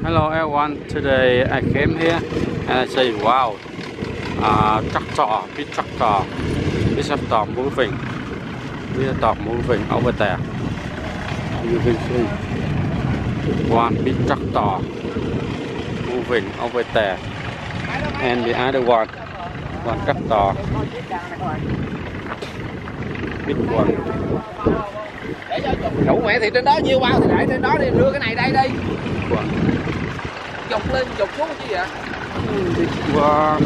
Hello everyone, today I came here and I say wow, tractor, big tractor moving, big tractor moving over there. You can see one big tractor moving over there and the other one tractor, big one. Đủ mẹ thì trên đó nhiêu bao thì để trên đó đi, đưa cái này đây đi. Dục lên dục xuống chứ vậy. Big one.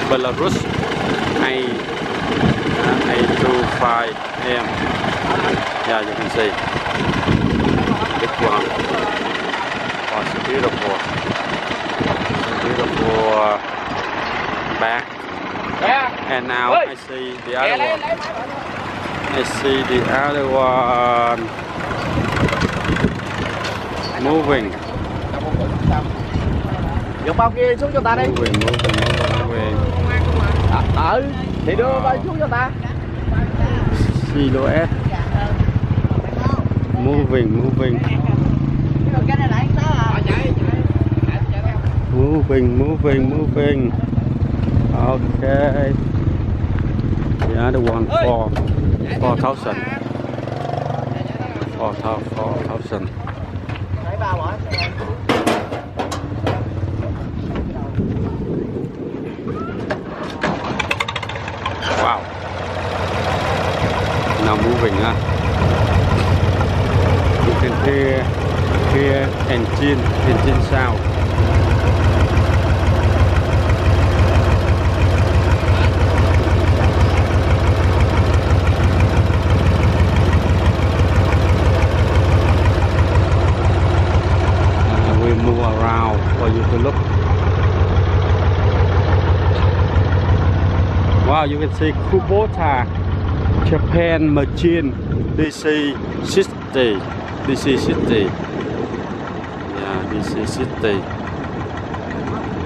Belarus 825M. Yeah, you can see big one. Oh, it's beautiful. Beautiful back. And now I see the other one. I see the other one moving. Dục bao kia xuống cho ta đi. Moving. Thì đưa bao xuống cho ta. Silhouette. Moving. Moving. Okay. The other one 4,000. 4,000. Wow. Now moving, huh? You can hear engine sound. We move around for you to look. Wow, you can see Kubota Japan machine DC 60. Yeah, DC 60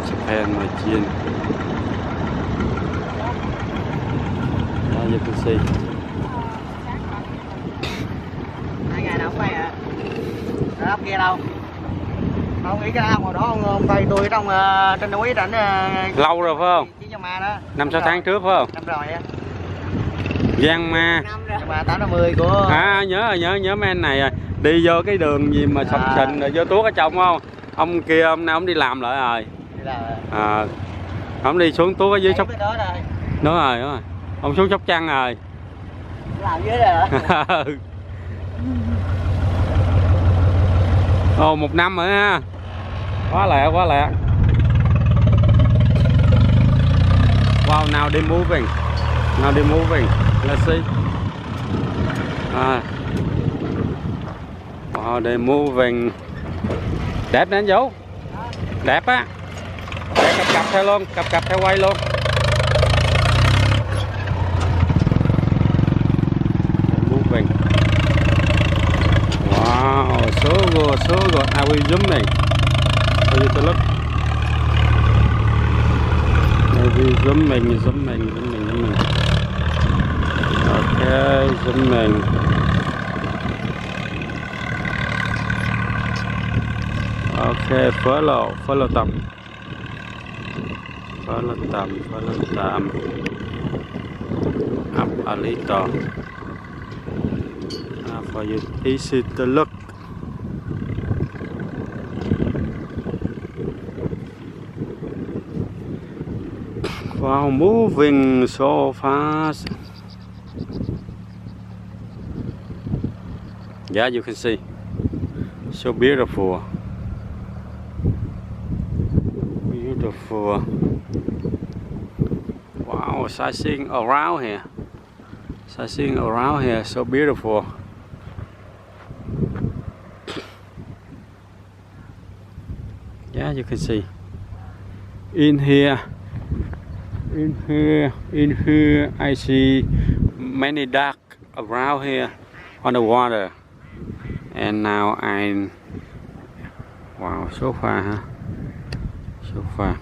Japan machine. Yeah, you can see. Hai ngày nào không quay ạ? Đó kia đâu? Không nghĩ cái ao đó ông tay tôi trong trên núi rảnh Lâu rồi phải không? Chiến Ma đó. 5-6 tháng trước phải không? Năm rồi á. Giang Ma. Ma 850 của. Nhớ mấy anh này rồi. Đi vô cái đường gì mà sập sình rồi vô tuốt ở trong không? Ông kia hôm nay ông đi làm lại rồi. Ông đi xuống tuốt ở dưới Sóc. Đúng rồi. Ông xuống Sóc Trăng rồi. Làm dưới rồi hả? Ồ, 1 năm rồi ha. Quá lẹ. Wow, now they're moving. Let's see. Wow, they're moving. Đẹp nè anh Vũ. Đẹp á. Để cặp theo luôn, cặp theo quay luôn. They're moving. Wow, so good. I will zooming for you to look. Maybe zooming. Okay, zooming. Okay, follow them. Up a little. For you easy to look. Wow, moving so fast. Yeah, you can see. So beautiful. Wow, sightseeing around here. So beautiful. Yeah, you can see. In here I see many ducks around here on the water. And now wow, so far, huh? So far.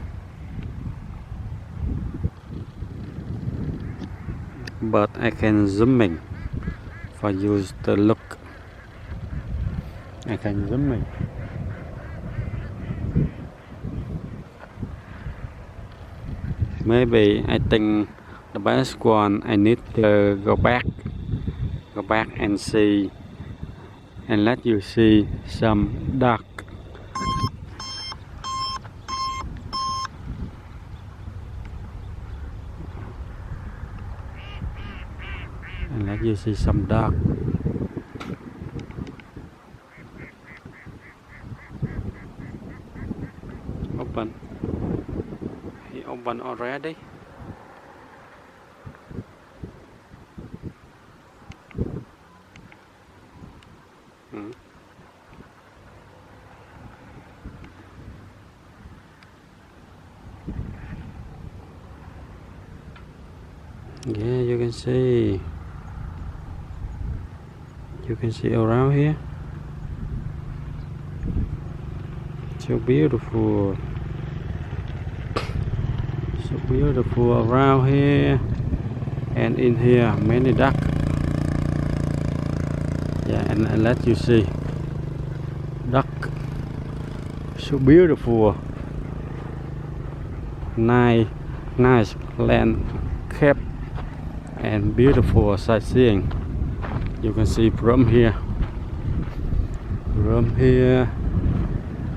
But I can zoom in for you to look. I can zoom me. Maybe I think the best one I need to go back and see and let you see some duck. And let you see some duck. Open. He open already. Yeah, you can see. You can see around here. So beautiful. So beautiful around here and in here. Many duck. Yeah, and let you see duck. So beautiful. Nice landscape and beautiful sightseeing. You can see from here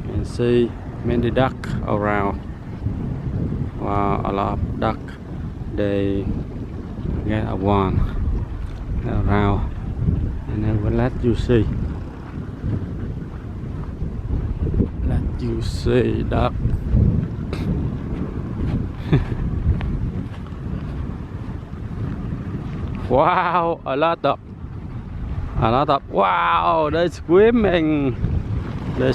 and see many duck around. Wow, a lot of duck. They get a one around, and I will let you see. Let you see duck. Wow, a lot of wow, they're swimming. They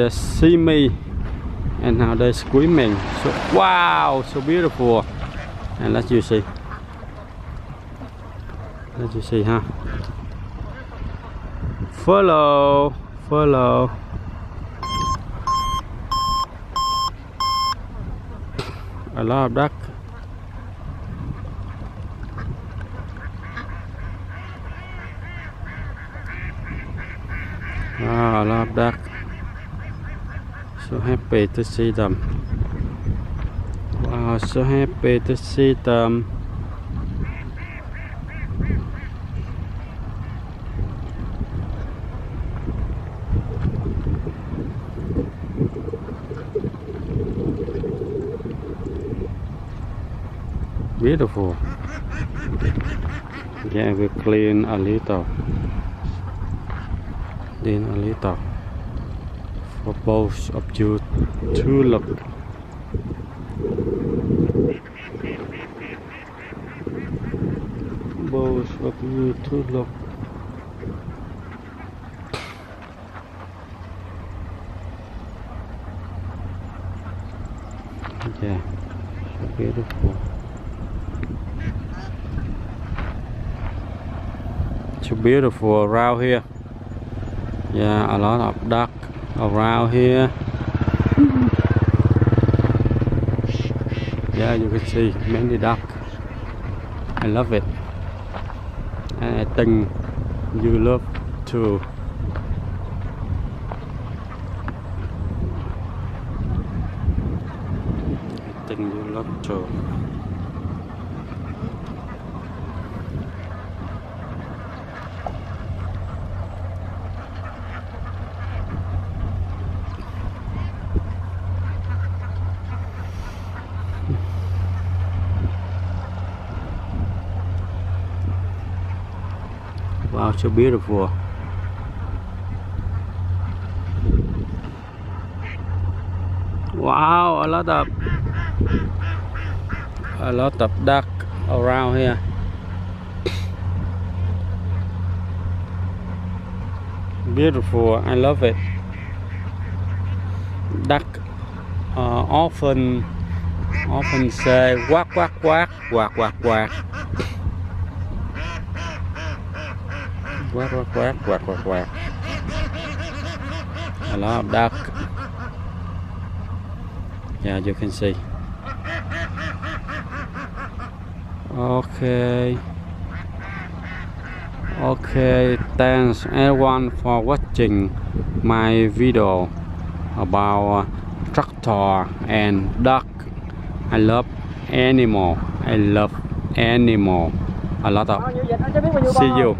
see me and now they're swimming. So wow, so beautiful. And let you see, huh? Follow. A lot of duck. Wow, I love duck. So happy to see them. Wow, so happy to see them. Beautiful. Yeah, we clean a little. For both of you to look. Yeah, so beautiful. So beautiful around here. Yeah, a lot of duck around here. Yeah, you can see many duck. I love it. And I think you love too. I think you love too. Wow, so beautiful. Wow, a lot of duck around here. Beautiful, I love it. Duck often say quack quack quack quack quack quack. Quack quack quack quack quack quack. A lot of duck. Yeah, you can see. Okay. Okay, thanks everyone for watching my video about tractor and duck. I love animal. I love animal a lot of. See you.